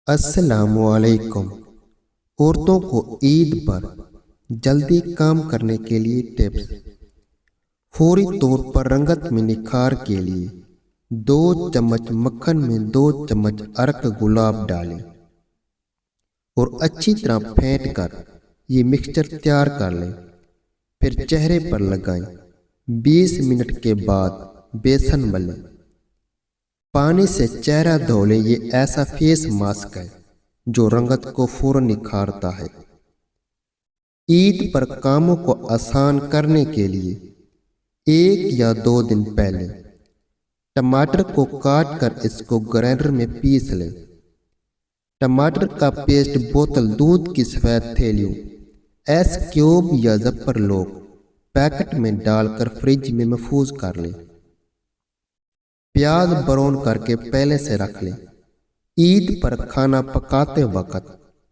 السلام علیکم۔ عورتوں کو عید پر جلدی کام کرنے کے لیے ٹپس۔ فوری طور پر رنگت میں نکھار کے لیے 2 چمچ مکھن میں 2 چمچ عرق گلاب ڈالیں اور اچھی طرح پھینٹ کر یہ مکسچر تیار کر لیں۔ پھر چہرے پر لگائیں۔ 20 منٹ کے بعد بیسن ملیں۔ پانی سے چہرہ دھو لیں۔ یہ ایسا فیس ماسک ہے جو رنگت کو فوراً نکھارتا ہے۔ عید پر کاموں کو آسان کرنے کے لیے 1 یا 2 دن پہلے ٹماٹر کو کاٹ کر اس کو گرائنڈر میں پیس لیں۔ ٹماٹر کا پیسٹ بوتل دودھ کی سفید تھیلیوں ایس کیوب یا زپر لوک پیکٹ میں ڈال کر فریج میں محفوظ کر لیں۔ پیاز براؤن کر کے پہلے سے رکھ لیں۔ عید پر کھانا پکاتے وقت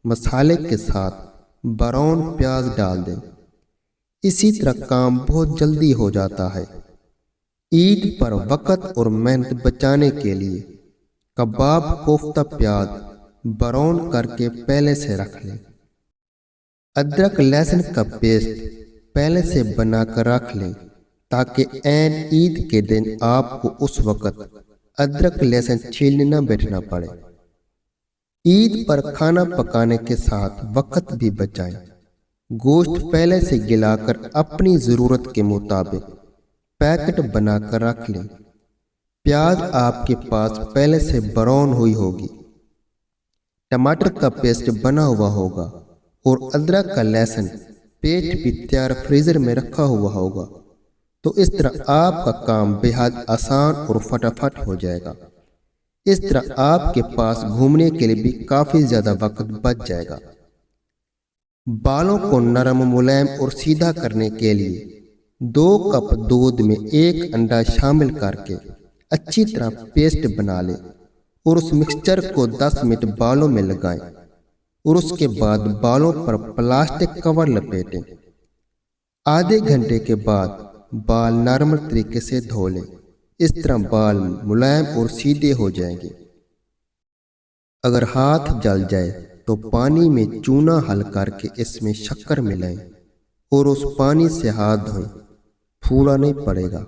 مسالے کے ساتھ براؤن پیاز ڈال دیں۔ اسی طرح کام بہت جلدی ہو جاتا ہے۔ عید پر وقت اور محنت بچانے کے لیے کباب کوفتہ پیاز براؤن کر کے پہلے سے رکھ لیں۔ ادرک لہسن کا پیسٹ پہلے سے بنا کر رکھ لیں تاکہ عین عید کے دن آپ کو اس وقت ادرک لہسن چھیلنے نہ بیٹھنا پڑے۔ عید پر کھانا پکانے کے ساتھ وقت بھی بچائیں۔ گوشت پہلے سے گلا کر اپنی ضرورت کے مطابق پیکٹ بنا کر رکھ لیں۔ پیاز آپ کے پاس پہلے سے براؤن ہوئی ہوگی، ٹماٹر کا پیسٹ بنا ہوا ہوگا اور ادرک کا لہسن پیسٹ بھی تیار فریزر میں رکھا ہوا ہوگا، تو اس طرح آپ کا کام بے حد آسان اور فٹافٹ ہو جائے گا۔ اس طرح آپ کے پاس گھومنے کے لیے بھی کافی زیادہ وقت بچ جائے گا۔ بالوں کو نرم ملائم اور سیدھا کرنے کے لیے 2 کپ دودھ میں 1 انڈا شامل کر کے اچھی طرح پیسٹ بنا لیں اور اس مکسچر کو 10 منٹ بالوں میں لگائیں اور اس کے بعد بالوں پر پلاسٹک کور لپیٹیں۔ آدھے گھنٹے کے بعد بال نارمل طریقے سے دھو لیں۔ اس طرح بال ملائم اور سیدھے ہو جائیں گے۔ اگر ہاتھ جل جائے تو پانی میں چونا حل کر کے اس میں شکر ملائیں اور اس پانی سے ہاتھ دھوئیں، پھوڑا نہیں پڑے گا۔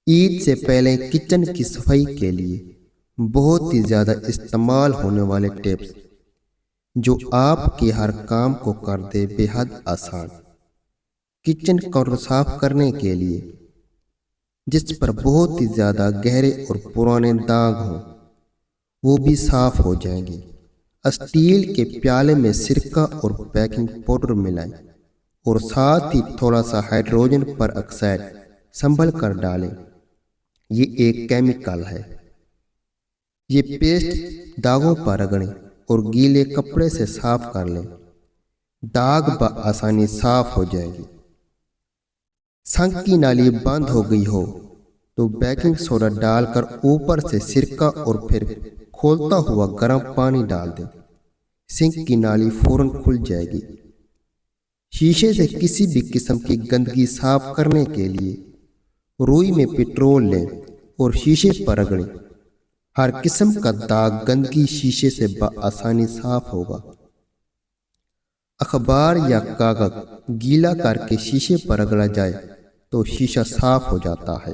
عید سے پہلے کچن کی صفائی کے لیے بہت ہی زیادہ استعمال ہونے والے ٹپس جو آپ کے ہر کام کو کر دے بے حد آسان۔ کچن کاؤنٹر صاف کرنے کے لیے جس پر بہت ہی زیادہ گہرے اور پرانے داغ ہوں وہ بھی صاف ہو جائیں گے۔ اسٹیل کے پیالے میں سرکہ اور بیکنگ پاؤڈر ملائیں اور ساتھ ہی تھوڑا سا ہائیڈروجن پر آکسائڈ سنبھل کر ڈالیں۔ یہ ایک کیمیکل ہے۔ یہ پیسٹ داغوں پر رگڑیں اور گیلے کپڑے سے صاف کر لیں۔ داغ بآسانی صاف ہو جائے گی۔ سنک کی نالی بند ہو گئی ہو تو بیکنگ سوڈا ڈال کر اوپر سے سرکہ اور پھر کھولتا ہوا گرم پانی ڈال دیں۔ سنک کی نالی فوراً کھل جائے گی۔ شیشے سے کسی بھی قسم کی گندگی صاف کرنے کے لیے روئی میں پٹرول لیں اور شیشے پر رگڑیں۔ ہر قسم کا داغ گندگی شیشے سے بآسانی صاف ہوگا۔ اخبار یا کاغذ گیلا کر کے شیشے پر رگڑا جائے تو شیشہ صاف ہو جاتا ہے۔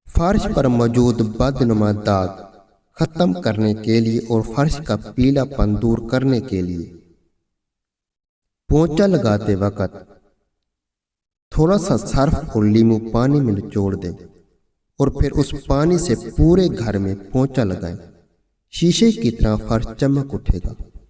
فرش پر موجود بدنما داغ ختم کرنے کے لیے اور فرش کا پیلا پن دور کرنے کے لیے پونچا لگاتے وقت تھوڑا سا سرف اور لیمو پانی میں نچوڑ دیں اور پھر اس پانی سے پورے گھر میں پونچا لگائیں۔ شیشے کی طرح فرش چمک اٹھے گا۔